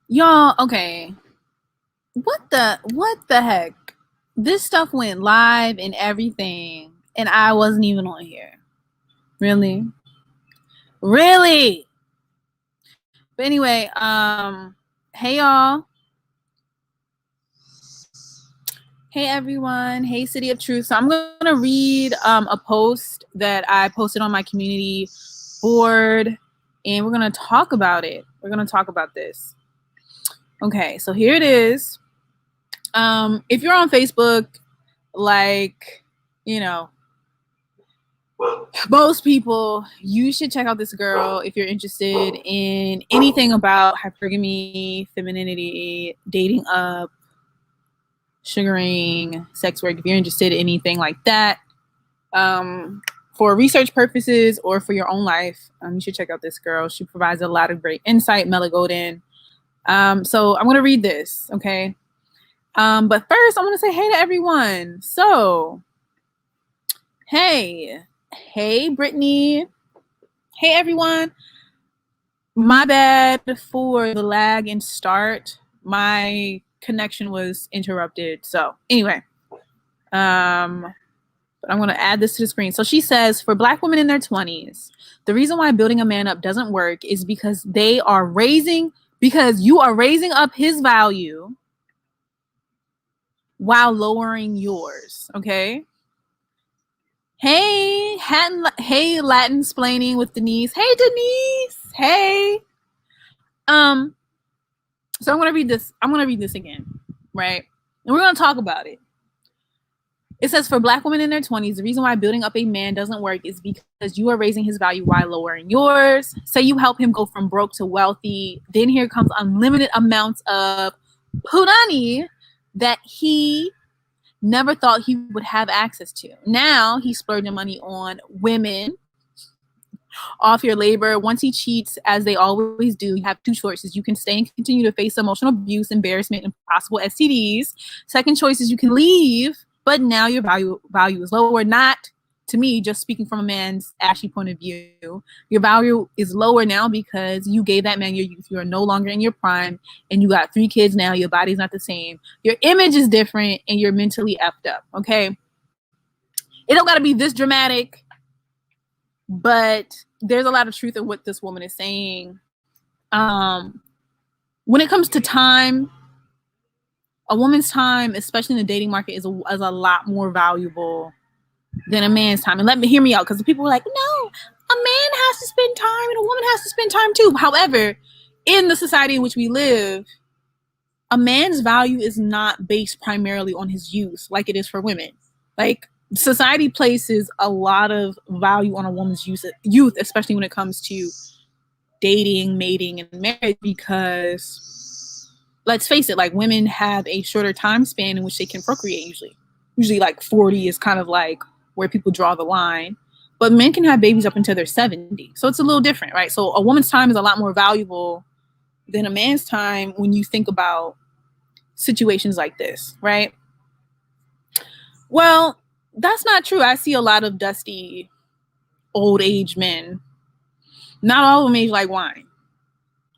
Y'all, okay. What the heck? This stuff went live and everything, and I wasn't even on here. Really? Really? But anyway, hey y'all. Hey everyone. Hey City of Truth. So I'm gonna read a post that I posted on my community board, and we're gonna talk about it. We're gonna talk about this. Okay, so here it is. If you're on Facebook, like, you know, most people, you should check out this girl if you're interested in anything about hypergamy, femininity, dating up, sugaring, sex work. If you're interested in anything like that, for research purposes or for your own life, you should check out this girl. She provides a lot of great insight, Mela Godin. So I'm going to read this, okay? But first, I want to say hey to everyone. So, hey, Brittany. Hey, everyone. My bad for the lag and start. My connection was interrupted. So anyway, but I'm going to add this to the screen. So she says, for Black women in their 20s, the reason why building a man up doesn't work is because you are raising up his value while lowering yours. Okay. Hey, Latin splaining with Denise. Hey, Denise. Hey. So I'm gonna read this. I'm gonna read this again, right? And we're gonna talk about it. It says, for Black women in their 20s, the reason why building up a man doesn't work is because you are raising his value while lowering yours. Say you help him go from broke to wealthy, then here comes unlimited amounts of punani that he never thought he would have access to. Now he's splurging money on women off your labor. Once he cheats, as they always do, you have two choices. You can stay and continue to face emotional abuse, embarrassment, and possible STDs. Second choice is you can leave, but now your value is lower. Not to me, just speaking from a man's ashy point of view. Your value is lower now because you gave that man your youth. You are no longer in your prime, and you got 3 kids now. Your body's not the same. Your image is different, and you're mentally effed up. Okay, it don't got to be this dramatic, but there's a lot of truth in what this woman is saying. When it comes to time, a woman's time, especially in the dating market, is a lot more valuable than a man's time. And hear me out, because people are like, no, a man has to spend time and a woman has to spend time too. However, in the society in which we live, a man's value is not based primarily on his youth like it is for women. Like, society places a lot of value on a woman's youth, especially when it comes to dating, mating, and marriage, because let's face it, like, women have a shorter time span in which they can procreate usually like 40 is kind of like where people draw the line, but men can have babies up until they're 70, so it's a little different, right? So a woman's time is a lot more valuable than a man's time when you think about situations like this, right? Well, that's not true. I see a lot of dusty old age men. Not all of them age like wine.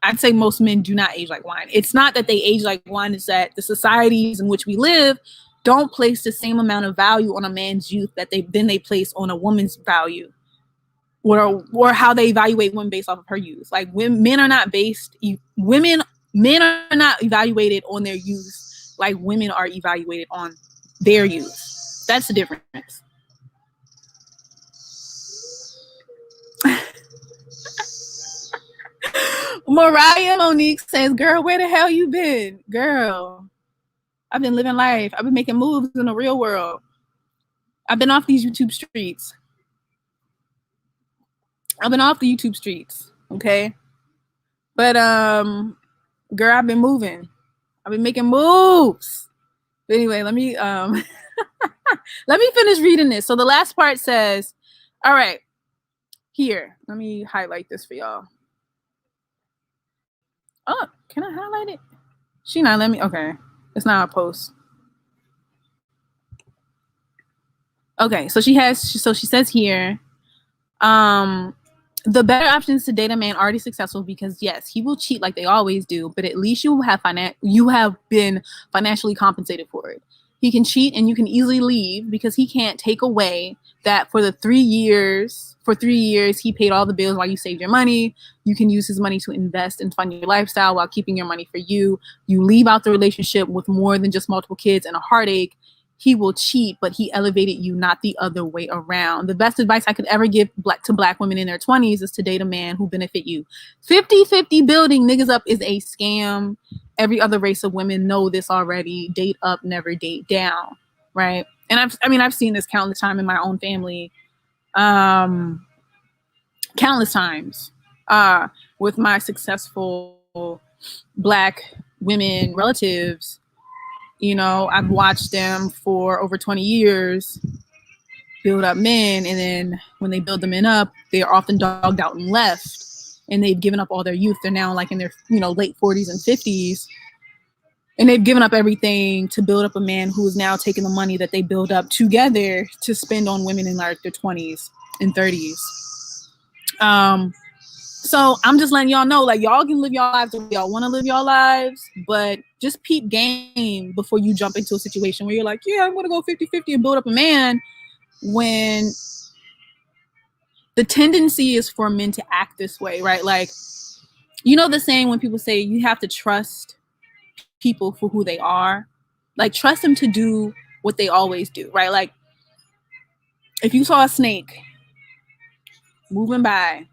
I'd say most men do not age like wine. It's not that they age like wine, it's that the societies in which we live don't place the same amount of value on a man's youth that they place on a woman's value, or how they evaluate women based off of her youth. Like, men are not evaluated on their youth like women are evaluated on their youth. That's the difference. Mariah Monique says, girl, where the hell you been? Girl, I've been living life. I've been making moves in the real world. I've been off these YouTube streets. Okay? But girl, I've been moving. I've been making moves. But anyway, let me let me finish reading this. So the last part says, all right, here, let me highlight this for y'all. Oh, can I highlight it? She not let me. Okay, it's not a post. Okay, so she says here, The better option is to date a man already successful, because yes, he will cheat like they always do, but at least you have been financially compensated for it. He can cheat and you can easily leave, because he can't take away that for 3 years he paid all the bills while you saved your money. You can use his money to invest and fund your lifestyle while keeping your money for you. You leave out the relationship with more than just multiple kids and a heartache. He will cheat, but he elevated you, not the other way around. The best advice I could ever give to black women in their 20s is to date a man who benefit you. 50-50 building niggas up is a scam. Every other race of women know this already. Date up, never date down, right? And I've seen this countless times in my own family, countless times with my successful black women relatives. You know, I've watched them for over 20 years build up men, and then when they build the men up, they're often dogged out and left, and they've given up all their youth. They're now like in their, late 40s and 50s, and they've given up everything to build up a man who is now taking the money that they build up together to spend on women in like their 20s and 30s. So I'm just letting y'all know, like, y'all can live your lives the way y'all want to live your lives, but just peep game before you jump into a situation where you're like, yeah, I'm going to go 50-50 and build up a man, when the tendency is for men to act this way, right? Like, the saying when people say you have to trust people for who they are, like, trust them to do what they always do, right? Like, if you saw a snake moving by,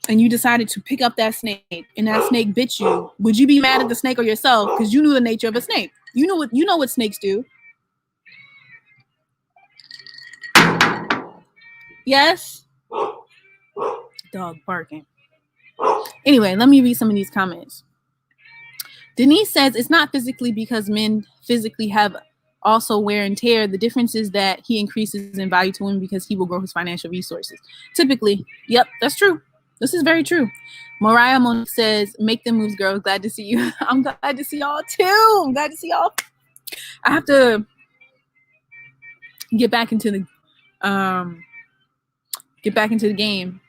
and you decided to pick up that snake, and that snake bit you, would you be mad at the snake or yourself? Because you knew the nature of a snake. You know what snakes do. Yes? Dog barking. Anyway, let me read some of these comments. Denise says, it's not physically, because men physically have also wear and tear. The difference is that he increases in value to women because he will grow his financial resources. Typically. Yep, that's true. This is very true. Mariah Monique says, make them moves, girls. Glad to see you. I'm glad to see y'all too. I'm glad to see y'all. I have to get back into the game.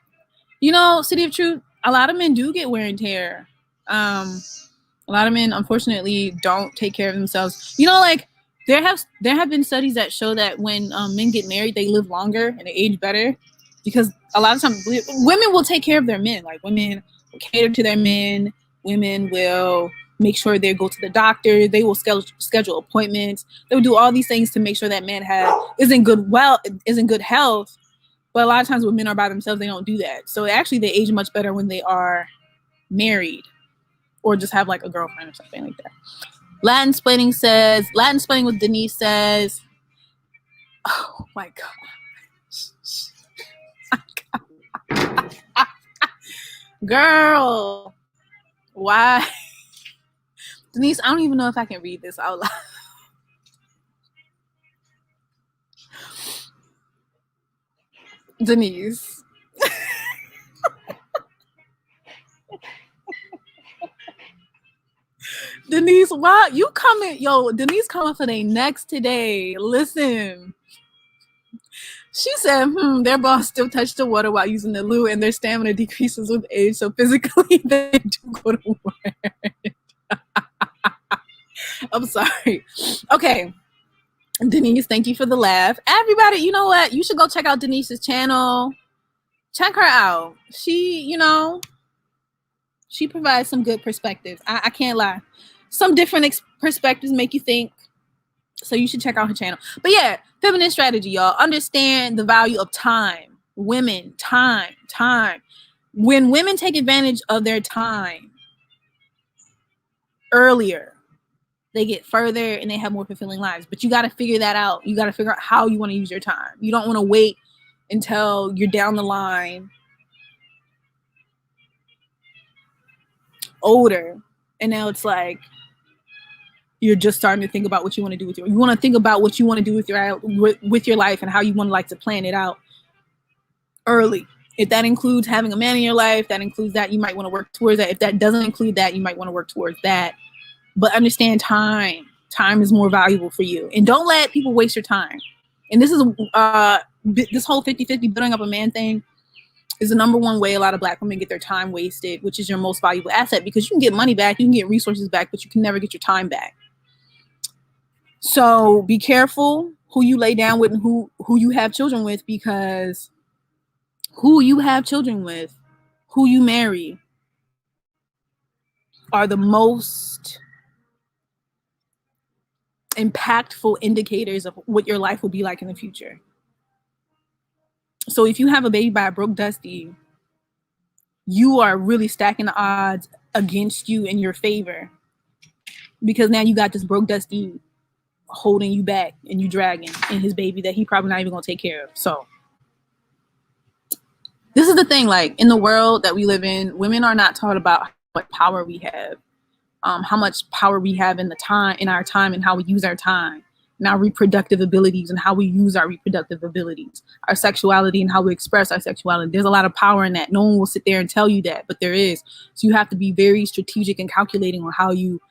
City of Truth, a lot of men do get wear and tear. A lot of men, unfortunately, don't take care of themselves. Like, there have been studies that show that when men get married, they live longer and they age better, because a lot of times women will take care of their men. Like, women will cater to their men. Women will make sure they go to the doctor. They will schedule appointments. They will do all these things to make sure that man is in good health. But a lot of times when men are by themselves, they don't do that. So actually, they age much better when they are married, or just have like a girlfriend or something like that. Latin Splaining with Denise says, oh my God. Girl, why? Denise, I don't even know if I can read this out loud. Denise. Denise, why you coming? Yo, Denise coming for their next today. Listen. She said, their boss still touch the water while using the loo, and their stamina decreases with age, so physically they do go to work. I'm sorry. Okay. Denise, thank you for the laugh. Everybody, you know what? You should go check out Denise's channel. Check her out. She provides some good perspectives. I can't lie. Some different perspectives make you think. So you should check out her channel. But yeah, feminist strategy, y'all. Understand the value of time. Women, time. When women take advantage of their time earlier, they get further and they have more fulfilling lives. But you got to figure that out. You got to figure out how you want to use your time. You don't want to wait until you're down the line, older, and now it's like you're just starting to think about what you want to do with you want to think about what you want to do with your life and how you want to like to plan it out early. If that includes having a man in your life, that includes that, you might want to work towards that. If that doesn't include that, you might want to work towards that. But understand time. Time is more valuable for you. And don't let people waste your time. And this is this whole 50-50 building up a man thing. is the number one way a lot of Black women get their time wasted, which is your most valuable asset, because you can get money back, you can get resources back, but you can never get your time back. So be careful who you lay down with and who you have children with, because who you have children with, who you marry, are the most impactful indicators of what your life will be like in the future. So if you have a baby by a broke dusty, you are really stacking the odds against you in your favor, because now you got this broke dusty holding you back and you dragging in his baby that he probably not even gonna take care of. So this is the thing, like in the world that we live in, women are not taught about what power we have, how much power we have in our time and how we use our time, and our reproductive abilities and how we use our reproductive abilities, our sexuality and how we express our sexuality. There's a lot of power in that. No one will sit there and tell you that, but there is. So you have to be very strategic and calculating on how you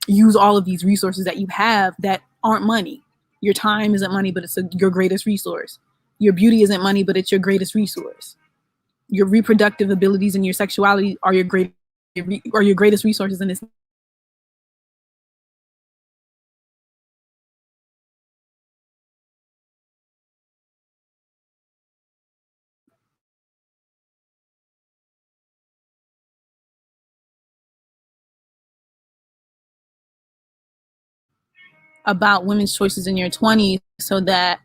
use all of these resources that you have that aren't money. Your time isn't money, but it's your greatest resource. Your beauty isn't money, but it's your greatest resource. Your reproductive abilities and your sexuality are your greatest resources in this. About women's choices in your 20s, so that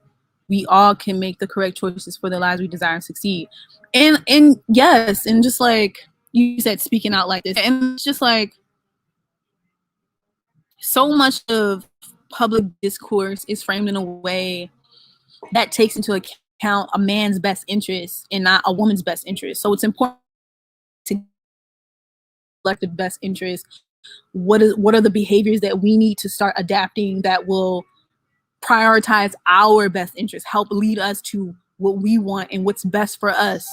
we all can make the correct choices for the lives we desire and succeed. And yes, and just like you said, speaking out like this, and it's just like so much of public discourse is framed in a way that takes into account a man's best interest and not a woman's best interest. So it's important to collective best interest. What are the behaviors that we need to start adapting that will prioritize our best interest, help lead us to what we want and what's best for us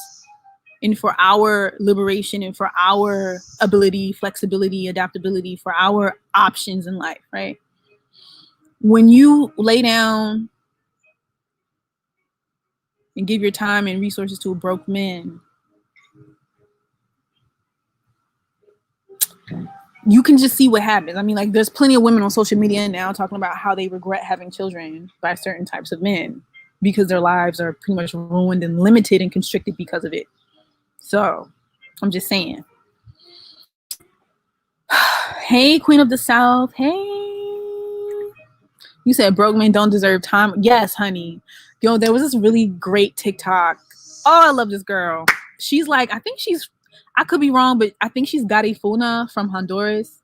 and for our liberation and for our ability, flexibility, adaptability, for our options in life, right? When you lay down and give your time and resources to a broke man, you can just see what happens. I mean, like, there's plenty of women on social media now talking about how they regret having children by certain types of men because their lives are pretty much ruined and limited and constricted because of it. So I'm just saying. Hey, Queen of the South. Hey. You said broke men don't deserve time. Yes, honey. Yo, there was this really great TikTok. Oh, I love this girl. She's like, I could be wrong, but I think she's Garifuna from Honduras.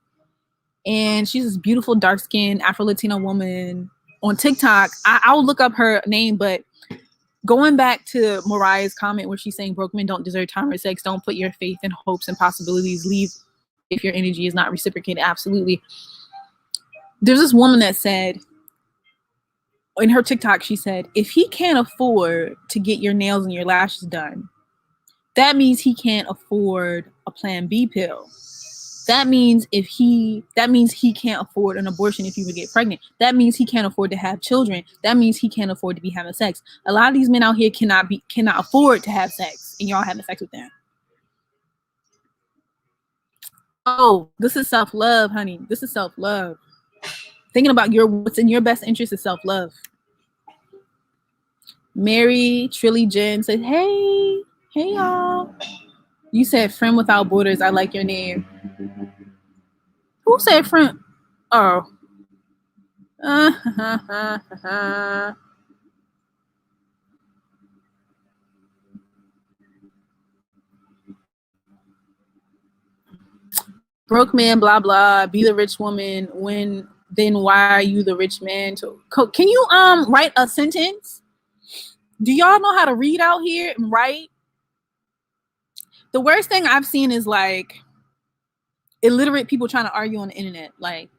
And she's this beautiful, dark-skinned Afro-Latina woman on TikTok. I'll look up her name, but going back to Mariah's comment where she's saying broke men don't deserve time or sex, don't put your faith and hopes and possibilities, leave if your energy is not reciprocated. Absolutely. There's this woman that said, in her TikTok, she said, if he can't afford to get your nails and your lashes done, that means he can't afford a Plan B pill. That means he can't afford an abortion if you would get pregnant. That means he can't afford to have children. That means he can't afford to be having sex. A lot of these men out here cannot afford to have sex, and y'all having sex with them. Oh, this is self-love, honey. This is self-love. Thinking about what's in your best interest is self-love. Mary Trilly Jen said, hey y'all. You said friend without borders. I like your name. Who said friend? Oh. Broke man, blah blah. Be the rich woman. Then why are you the rich man? Can you write a sentence? Do y'all know how to read out here and write? The worst thing I've seen is like illiterate people trying to argue on the internet. Like,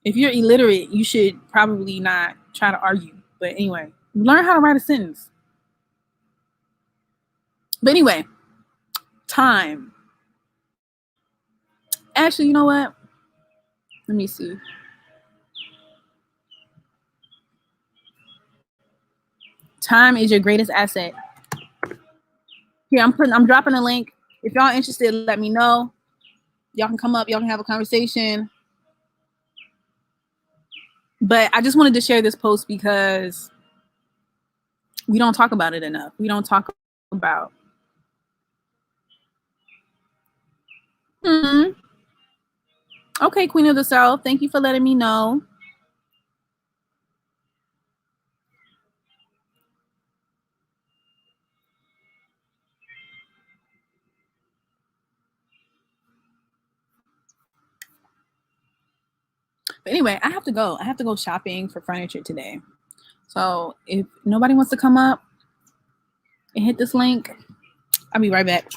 if you're illiterate, you should probably not try to argue. But anyway, learn how to write a sentence. But anyway, time. Actually, you know what? Let me see. Time is your greatest asset. Here, I'm dropping a link. If y'all interested, let me know. Y'all can come up, y'all can have a conversation. But I just wanted to share this post because we don't talk about it enough. We don't talk about. Okay, Queen of the South, thank you for letting me know. But anyway, I have to go. I have to go shopping for furniture today. So if nobody wants to come up and hit this link, I'll be right back.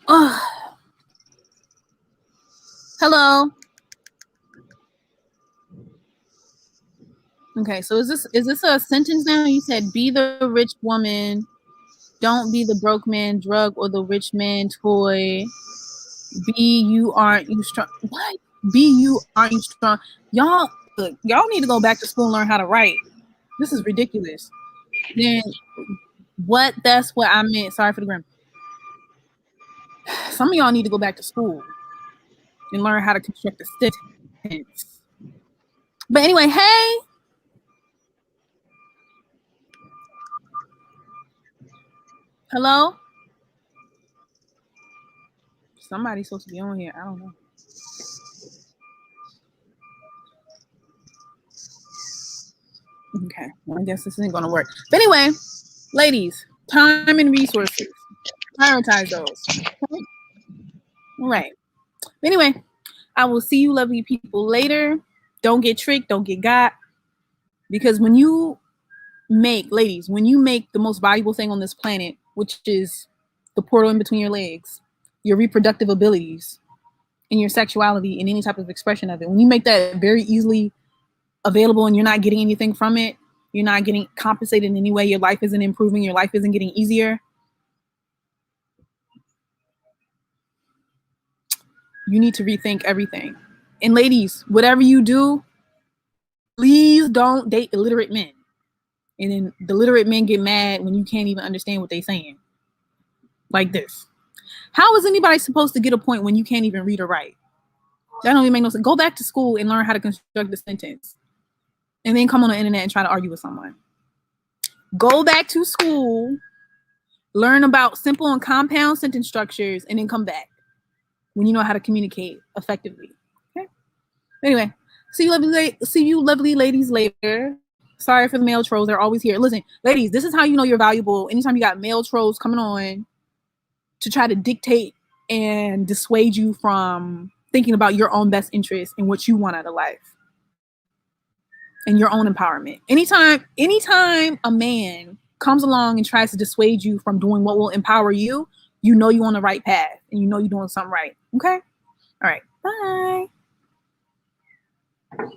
Oh. Hello. Okay, so is this a sentence now? You said be the rich woman, don't be the broke man drug or the rich man toy. Be you aren't you strong. What? Be you aren't you strong. Y'all look, y'all need to go back to school and learn how to write. This is ridiculous. Then what? That's what I meant. Sorry for the grammar. Some of y'all need to go back to school and learn how to construct a sentence. But anyway, hey. Hello? Somebody's supposed to be on here. I don't know. Okay, well, I guess this isn't going to work. But anyway, ladies, time and resources. Prioritize those. Okay? All right. Anyway, I will see you lovely people later. Don't get tricked. Don't get got. Because when you make, ladies, when you make the most valuable thing on this planet, which is the portal in between your legs, your reproductive abilities, and your sexuality and any type of expression of it, when you make that very easily available and you're not getting anything from it, you're not getting compensated in any way, your life isn't improving, your life isn't getting easier, you need to rethink everything. And ladies, whatever you do, please don't date illiterate men. And then the literate men get mad when you can't even understand what they're saying. Like this. How is anybody supposed to get a point when you can't even read or write? That don't even make no sense. Go back to school and learn how to construct a sentence. And then come on the internet and try to argue with someone. Go back to school, learn about simple and compound sentence structures, and then come back when you know how to communicate effectively. Okay. Anyway, see you lovely ladies later. Sorry for the male trolls. They're always here. Listen, ladies, this is how you know you're valuable. Anytime you got male trolls coming on to try to dictate and dissuade you from thinking about your own best interest and what you want out of life and your own empowerment. Anytime a man comes along and tries to dissuade you from doing what will empower you, you know you're on the right path and you know you're doing something right. Okay? All right. Bye.